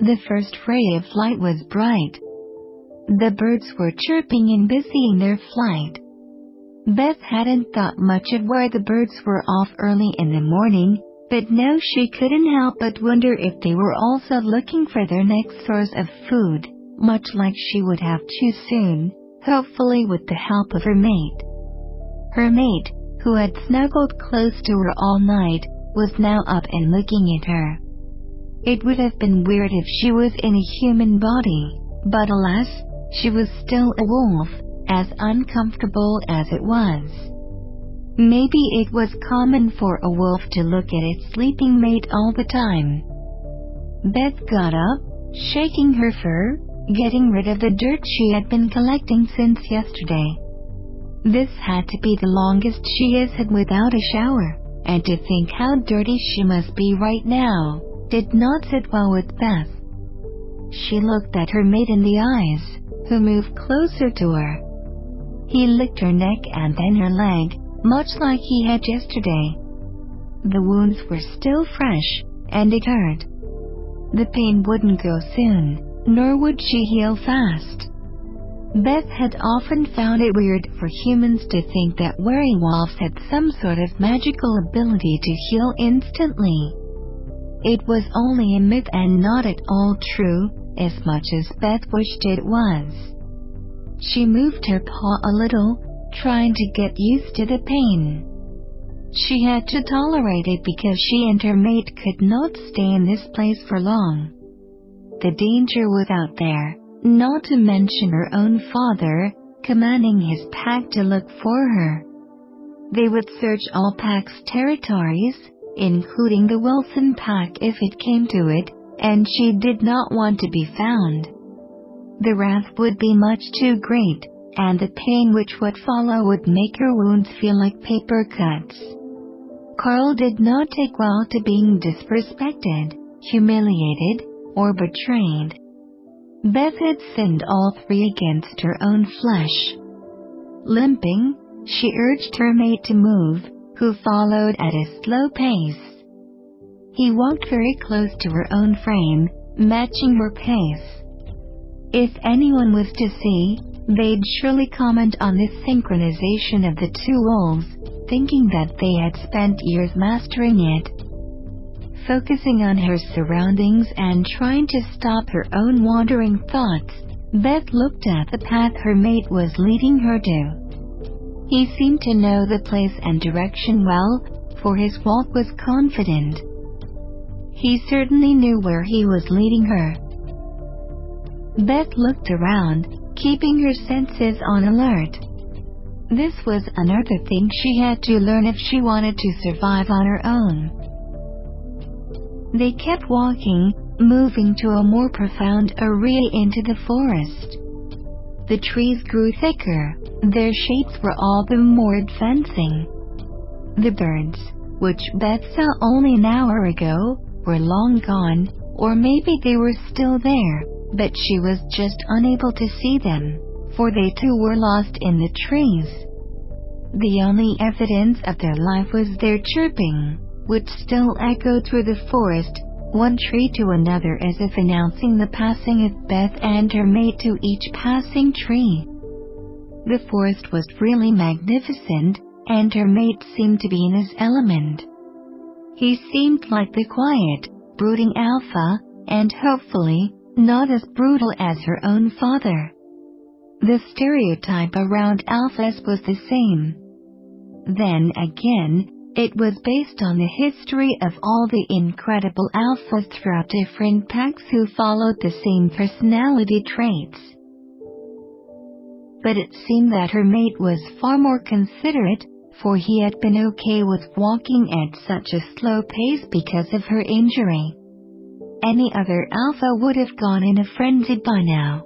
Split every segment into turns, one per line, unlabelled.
The first ray of light was bright. The birds were chirping and busy in their flight. Beth hadn't thought much of why the birds were off early in the morning, but now she couldn't help but wonder if they were also looking for their next source of food, much like she would have too soon, hopefully with the help of her mate. Her mate, who had snuggled close to her all night, was now up and looking at her. It would have been weird if she was in a human body, but alas, she was still a wolf, as uncomfortable as it was. Maybe it was common for a wolf to look at its sleeping mate all the time. Beth got up, shaking her fur, getting rid of the dirt she had been collecting since yesterday. This had to be the longest she has had without a shower, and to think how dirty she must be right now did not sit well with Beth. She looked at her mate in the eyes, who moved closer to her. He licked her neck and then her leg, much like he had yesterday. The wounds were still fresh, and it hurt. The pain wouldn't go soon, nor would she heal fast. Beth had often found it weird for humans to think that werewolves had some sort of magical ability to heal instantly. It was only a myth and not at all true, as much as Beth wished it was. She moved her paw a little, trying to get used to the pain. She had to tolerate it because she and her mate could not stay in this place for long. The danger was out there, not to mention her own father, commanding his pack to look for her. They would search all packs' territories, including the Wilson pack if it came to it, and she did not want to be found. The wrath would be much too great, and the pain which would follow would make her wounds feel like paper cuts. Carl did not take well to being disrespected, humiliated, or betrayed. Beth had sinned all three against her own flesh. Limping, she urged her mate to move, who followed at a slow pace. He walked very close to her own frame, matching her pace. If anyone was to see, they'd surely comment on this synchronization of the two wolves, thinking that they had spent years mastering it. Focusing on her surroundings and trying to stop her own wandering thoughts, Beth looked at the path her mate was leading her to. He seemed to know the place and direction well, for his walk was confident. He certainly knew where he was leading her. Beth looked around, keeping her senses on alert. This was another thing she had to learn if she wanted to survive on her own. They kept walking, moving to a more profound area into the forest. The trees grew thicker, their shapes were all the more advancing. The birds, which Beth saw only an hour ago, were long gone, or maybe they were still there, but she was just unable to see them, for they too were lost in the trees. The only evidence of their life was their chirping, which still echoed through the forest, one tree to another as if announcing the passing of Beth and her mate to each passing tree. The forest was really magnificent, and her mate seemed to be in his element. He seemed like the quiet, brooding alpha, and hopefully, not as brutal as her own father. The stereotype around alphas was the same. Then again, it was based on the history of all the incredible alphas throughout different packs who followed the same personality traits. But it seemed that her mate was far more considerate, for he had been okay with walking at such a slow pace because of her injury. Any other alpha would have gone in a frenzy by now.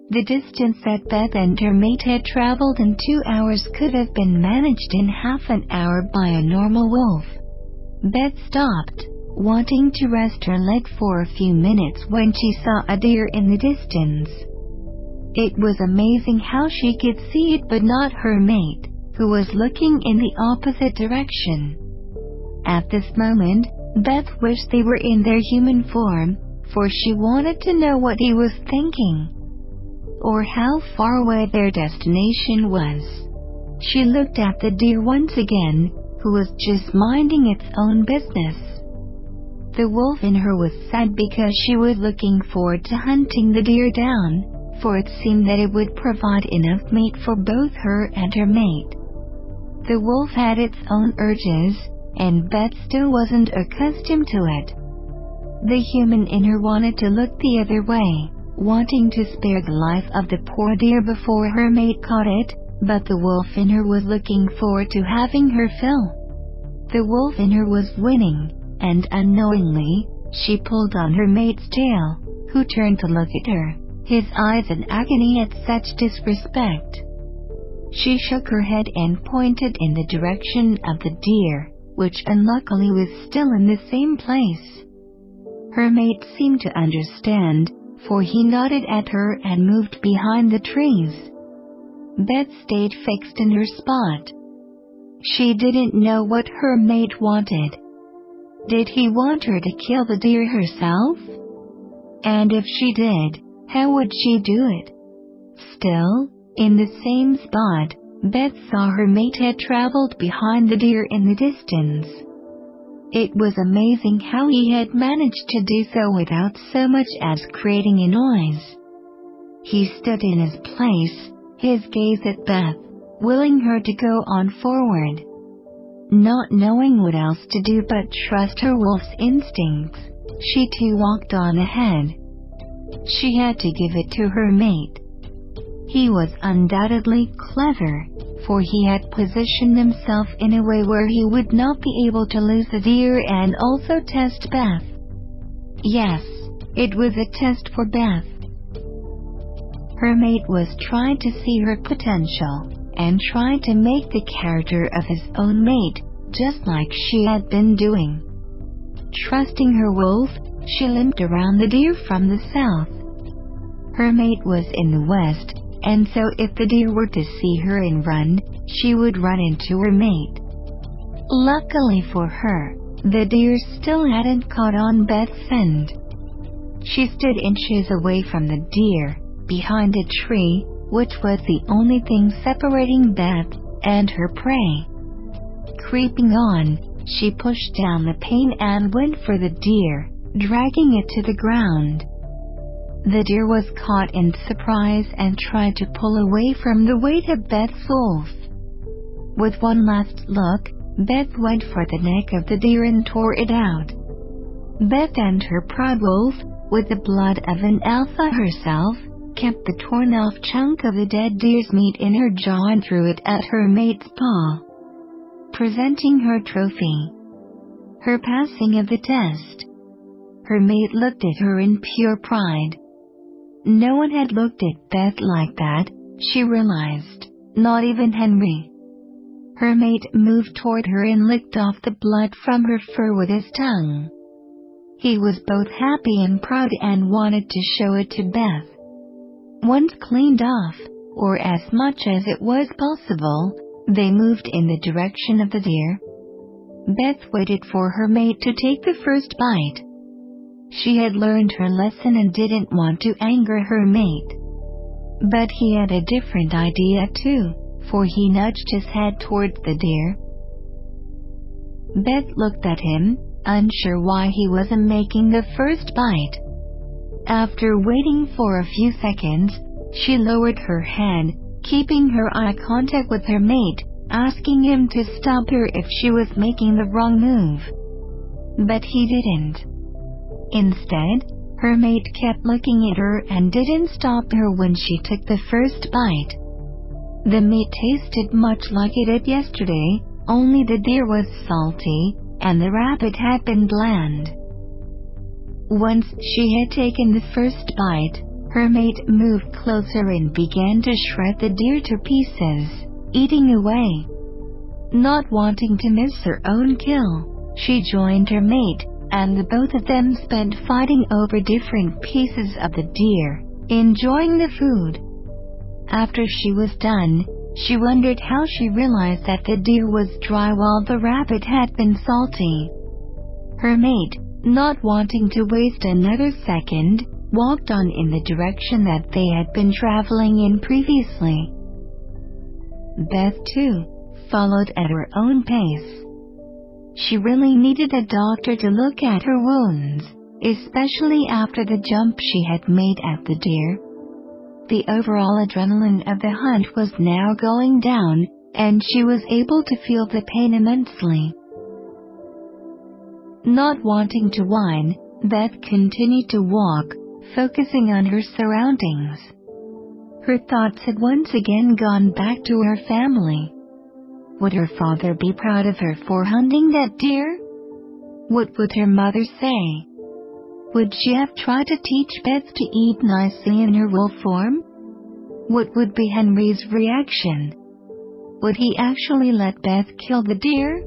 The distance that Beth and her mate had traveled in 2 hours could have been managed in half an hour by a normal wolf. Beth stopped, wanting to rest her leg for a few minutes when she saw a deer in the distance. It was amazing how she could see it but not her mate, who was looking in the opposite direction. At this moment, Beth wished they were in their human form, for she wanted to know what he was thinking, or how far away their destination was. She looked at the deer once again, who was just minding its own business. The wolf in her was sad because she was looking forward to hunting the deer down, for it seemed that it would provide enough meat for both her and her mate. The wolf had its own urges, and Beth still wasn't accustomed to it. The human in her wanted to look the other way, wanting to spare the life of the poor deer before her mate caught it, but the wolf in her was looking forward to having her fill. The wolf in her was winning, and unknowingly, she pulled on her mate's tail, who turned to look at her, his eyes in agony at such disrespect. She shook her head and pointed in the direction of the deer, which unluckily was still in the same place. Her mate seemed to understand, for he nodded at her and moved behind the trees. Beth stayed fixed in her spot. She didn't know what her mate wanted. Did he want her to kill the deer herself? And if she did, how would she do it? Still, in the same spot, Beth saw her mate had traveled behind the deer in the distance. It was amazing how he had managed to do so without so much as creating a noise. He stood in his place, his gaze at Beth, willing her to go on forward. Not knowing what else to do but trust her wolf's instincts, she too walked on ahead. She had to give it to her mate. He was undoubtedly clever, for he had positioned himself in a way where he would not be able to lose the deer and also test Beth. Yes, it was a test for Beth. Her mate was trying to see her potential, and trying to make the character of his own mate, just like she had been doing. Trusting her wolf, she limped around the deer from the south. Her mate was in the west, and so if the deer were to see her and run, she would run into her mate. Luckily for her, the deer still hadn't caught on Beth's scent. She stood inches away from the deer, behind a tree, which was the only thing separating Beth and her prey. Creeping on, she pushed down the pane and went for the deer, dragging it to the ground. The deer was caught in surprise and tried to pull away from the weight of Beth's wolf. With one last look, Beth went for the neck of the deer and tore it out. Beth and her proud wolf, with the blood of an alpha herself, kept the torn-off chunk of the dead deer's meat in her jaw and threw it at her mate's paw, presenting her trophy. Her passing of the test. Her mate looked at her in pure pride. No one had looked at Beth like that, she realized, not even Henry. Her mate moved toward her and licked off the blood from her fur with his tongue. He was both happy and proud and wanted to show it to Beth. Once cleaned off, or as much as it was possible, they moved in the direction of the deer. Beth waited for her mate to take the first bite. She had learned her lesson and didn't want to anger her mate. But he had a different idea too, for he nudged his head towards the deer. Beth looked at him, unsure why he wasn't making the first bite. After waiting for a few seconds, she lowered her head, keeping her eye contact with her mate, asking him to stop her if she was making the wrong move. But he didn't. Instead, her mate kept looking at her and didn't stop her when she took the first bite. The meat tasted much like it did yesterday, only the deer was salty, and the rabbit had been bland. Once she had taken the first bite, her mate moved closer and began to shred the deer to pieces, eating away. Not wanting to miss her own kill, she joined her mate, and the both of them spent fighting over different pieces of the deer, enjoying the food. After she was done, she wondered how she realized that the deer was dry while the rabbit had been salty. Her mate, not wanting to waste another second, walked on in the direction that they had been traveling in previously. Beth, too, followed at her own pace. She really needed a doctor to look at her wounds, especially after the jump she had made at the deer. The overall adrenaline of the hunt was now going down, and she was able to feel the pain immensely. Not wanting to whine, Beth continued to walk, focusing on her surroundings. Her thoughts had once again gone back to her family. Would her father be proud of her for hunting that deer? What would her mother say? Would she have tried to teach Beth to eat nicely in her wolf form? What would be Henry's reaction? Would he actually let Beth kill the deer?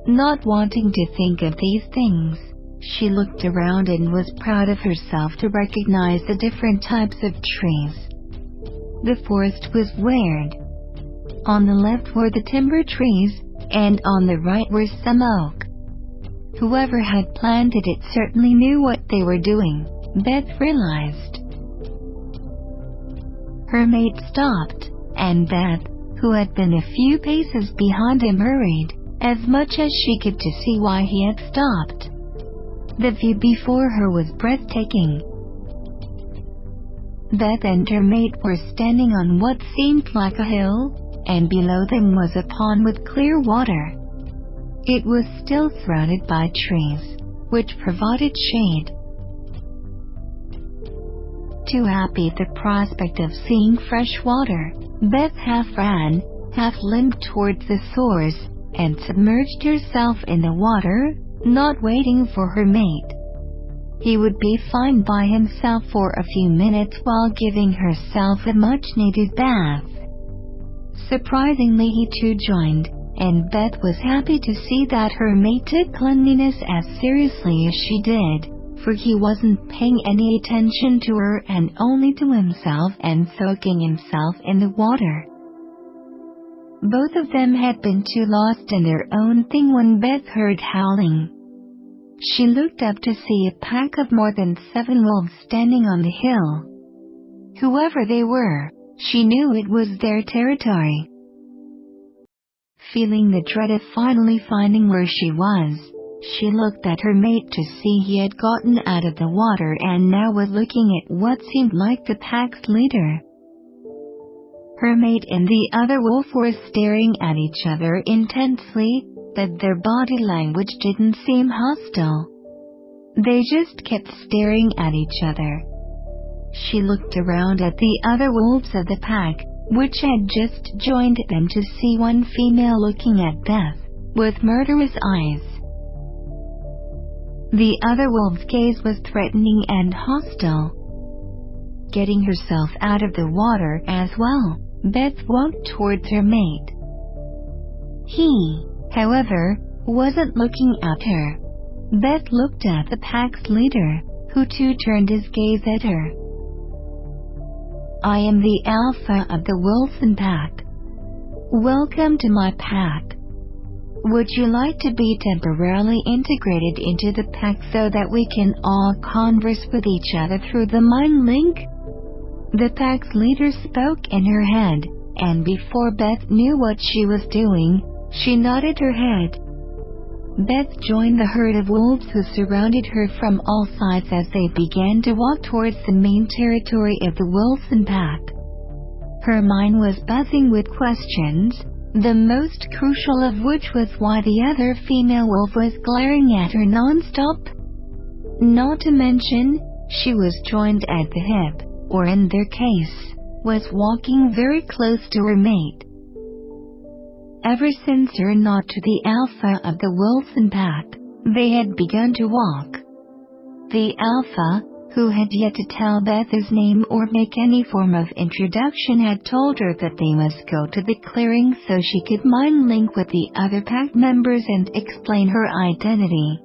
Not wanting to think of these things, she looked around and was proud of herself to recognize the different types of trees. The forest was weird. On the left were the timber trees, and on the right were some oak. Whoever had planted it certainly knew what they were doing, Beth realized. Her mate stopped, and Beth, who had been a few paces behind him, hurried, as much as she could, to see why he had stopped. The view before her was breathtaking. Beth and her mate were standing on what seemed like a hill, and below them was a pond with clear water. It was still surrounded by trees, which provided shade. Too happy at the prospect of seeing fresh water, Beth half ran, half limped towards the source, and submerged herself in the water, not waiting for her mate. He would be fine by himself for a few minutes while giving herself a much-needed bath. Surprisingly, he too joined, and Beth was happy to see that her mate took cleanliness as seriously as she did, for he wasn't paying any attention to her and only to himself and soaking himself in the water. Both of them had been too lost in their own thing when Beth heard howling. She looked up to see a pack of more than 7 wolves standing on the hill. Whoever they were, she knew it was their territory. Feeling the dread of finally finding where she was, she looked at her mate to see he had gotten out of the water and now was looking at what seemed like the pack's leader. Her mate and the other wolf were staring at each other intensely, but their body language didn't seem hostile. They just kept staring at each other. She looked around at the other wolves of the pack, which had just joined them, to see one female looking at Beth with murderous eyes. The other wolf's gaze was threatening and hostile. Getting herself out of the water as well, Beth walked towards her mate. He, however, wasn't looking at her. Beth looked at the pack's leader, who too turned his gaze at her. "I am the alpha of the Wilson pack. Welcome to my pack. Would you like to be temporarily integrated into the pack so that we can all converse with each other through the mind link?" The pack's leader spoke in her head, and before Beth knew what she was doing, she nodded her head. Beth joined the herd of wolves who surrounded her from all sides as they began to walk towards the main territory of the Wilson pack. Her mind was buzzing with questions, the most crucial of which was why the other female wolf was glaring at her non-stop. Not to mention, she was joined at the hip, or in their case, was walking very close to her mate. Ever since her nod to the alpha of the Wilson pack, they had begun to walk. The alpha, who had yet to tell Beth his name or make any form of introduction, had told her that they must go to the clearing so she could mind link with the other pack members and explain her identity.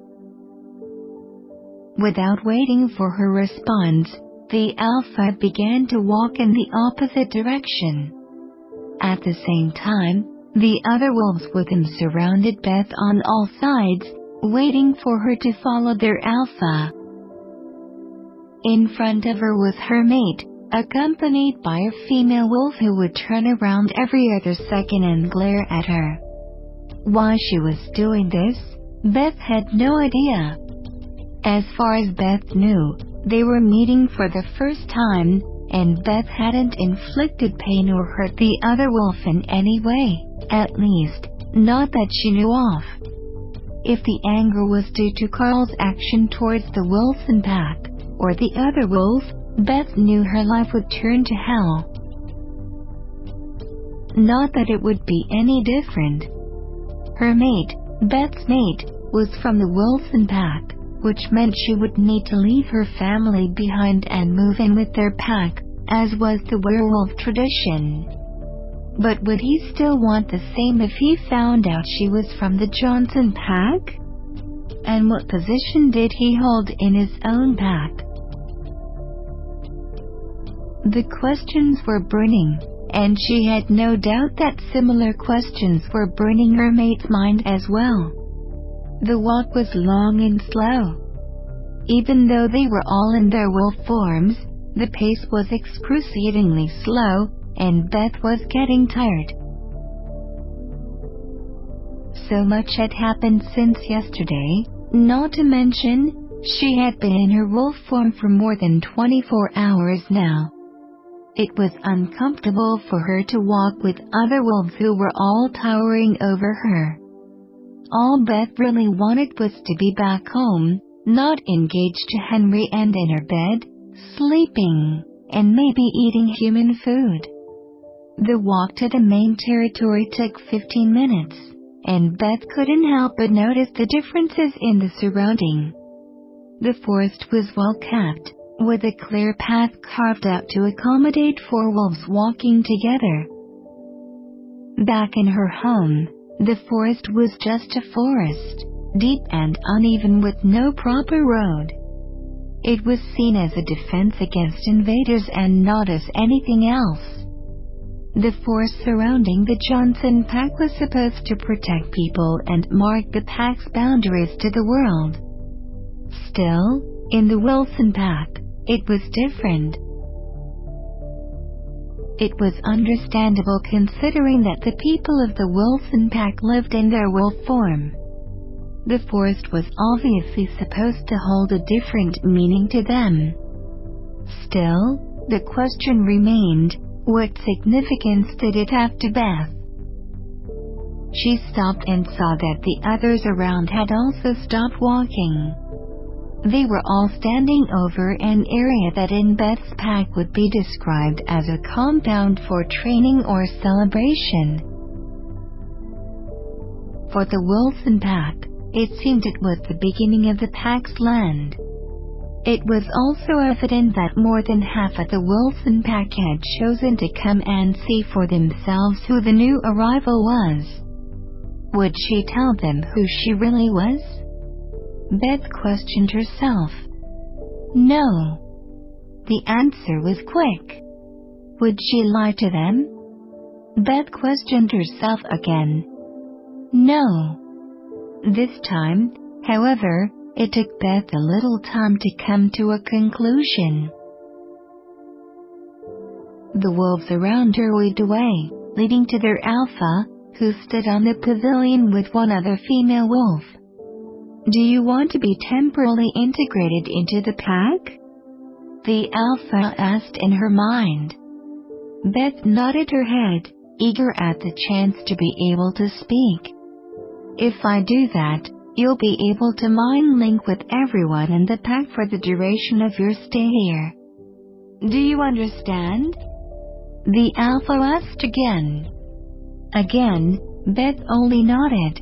Without waiting for her response, the alpha began to walk in the opposite direction. At the same time, the other wolves with him surrounded Beth on all sides, waiting for her to follow their alpha. In front of her was her mate, accompanied by a female wolf who would turn around every other second and glare at her. Why she was doing this, Beth had no idea. As far as Beth knew, they were meeting for the first time, and Beth hadn't inflicted pain or hurt the other wolf in any way, at least, not that she knew of. If the anger was due to Carl's action towards the Wilson pack, or the other wolf, Beth knew her life would turn to hell. Not that it would be any different. Her mate, Beth's mate, was from the Wilson pack, which meant she would need to leave her family behind and move in with their pack, as was the werewolf tradition. But would he still want the same if he found out she was from the Johnson pack? And what position did he hold in his own pack? The questions were burning, and she had no doubt that similar questions were burning her mate's mind as well. The walk was long and slow. Even though they were all in their wolf forms, the pace was excruciatingly slow, and Beth was getting tired. So much had happened since yesterday, not to mention, she had been in her wolf form for more than 24 hours now. It was uncomfortable for her to walk with other wolves who were all towering over her. All Beth really wanted was to be back home, not engaged to Henry and in her bed, sleeping, and maybe eating human food. The walk to the main territory took 15 minutes, and Beth couldn't help but notice the differences in the surrounding. The forest was well kept, with a clear path carved out to accommodate 4 wolves walking together. Back in her home, the forest was just a forest, deep and uneven with no proper road. It was seen as a defense against invaders and not as anything else. The forest surrounding the Johnson pack was supposed to protect people and mark the pack's boundaries to the world. Still, in the Wilson pack, it was different. It was understandable considering that the people of the Wilson pack lived in their wolf form. The forest was obviously supposed to hold a different meaning to them. Still, the question remained, what significance did it have to Beth? She stopped and saw that the others around had also stopped walking. They were all standing over an area that in Beth's pack would be described as a compound for training or celebration. For the Wilson pack, it seemed it was the beginning of the pack's land. It was also evident that more than half of the Wilson pack had chosen to come and see for themselves who the new arrival was. Would she tell them who she really was? Beth questioned herself. No. The answer was quick. Would she lie to them? Beth questioned herself again. No. This time, however, it took Beth a little time to come to a conclusion. The wolves around her waved away, leading to their alpha, who stood on the pavilion with one other female wolf. Do you want to be temporarily integrated into the pack? The alpha asked in her mind. Beth nodded her head, eager at the chance to be able to speak. If I do that, you'll be able to mind link with everyone in the pack for the duration of your stay here. Do you understand? The alpha asked again. Again, Beth only nodded.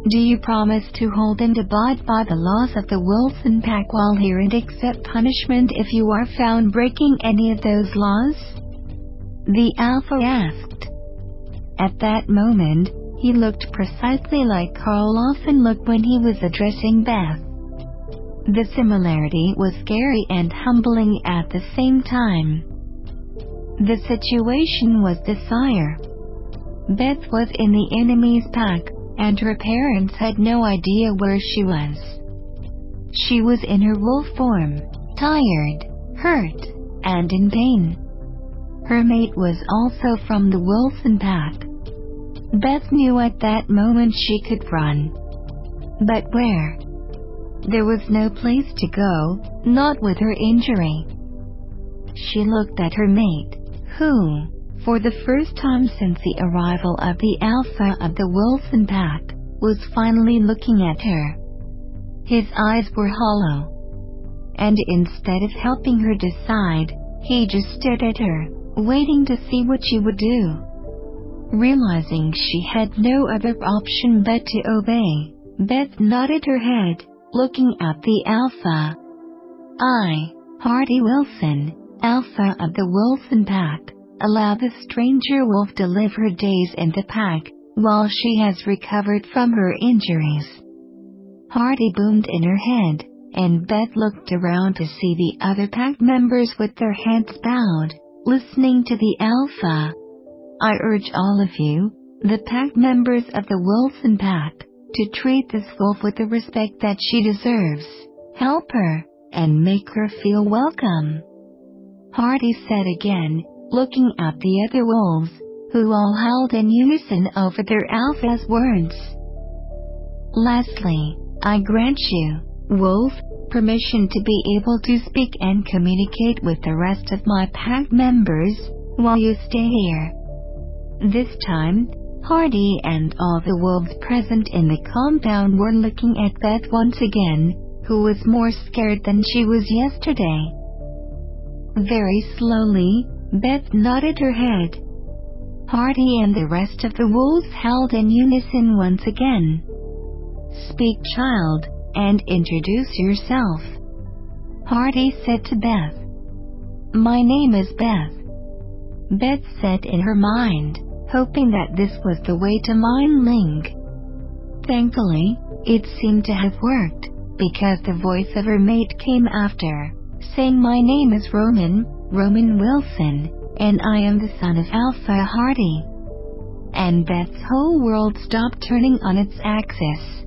Do you promise to hold and abide by the laws of the Wilson pack while here and accept punishment if you are found breaking any of those laws? The alpha asked. At that moment, he looked precisely like Carl often looked when he was addressing Beth. The similarity was scary and humbling at the same time. The situation was dire. Beth was in the enemy's pack, and her parents had no idea where she was. She was in her wolf form, tired, hurt, and in pain. Her mate was also from the Wilson pack. Beth knew at that moment she could run. But where? There was no place to go, not with her injury. She looked at her mate, who, for the first time since the arrival of the alpha of the Wilson pack, was finally looking at her. His eyes were hollow. And instead of helping her decide, he just stared at her, waiting to see what she would do. Realizing she had no other option but to obey, Beth nodded her head, looking at the alpha. I, Hardy Wilson, alpha of the Wilson pack, allow the stranger wolf to live her days in the pack, while she has recovered from her injuries. Hardy boomed in her head, and Beth looked around to see the other pack members with their heads bowed, listening to the alpha. I urge all of you, the pack members of the Wilson pack, to treat this wolf with the respect that she deserves, help her, and make her feel welcome. Hardy said again, looking at the other wolves, who all howled in unison over their alpha's words. Lastly, I grant you, wolf, permission to be able to speak and communicate with the rest of my pack members, while you stay here. This time, Hardy and all the wolves present in the compound were looking at Beth once again, who was more scared than she was yesterday. Very slowly, Beth nodded her head. Hardy and the rest of the wolves howled in unison once again. Speak, child, and introduce yourself. Hardy said to Beth. My name is Beth. Beth said in her mind, hoping that this was the way to mind Ling. Thankfully, it seemed to have worked, because the voice of her mate came after, saying my name is Roman Wilson, and I am the son of Alpha Hardy. And Beth's whole world stopped turning on its axis.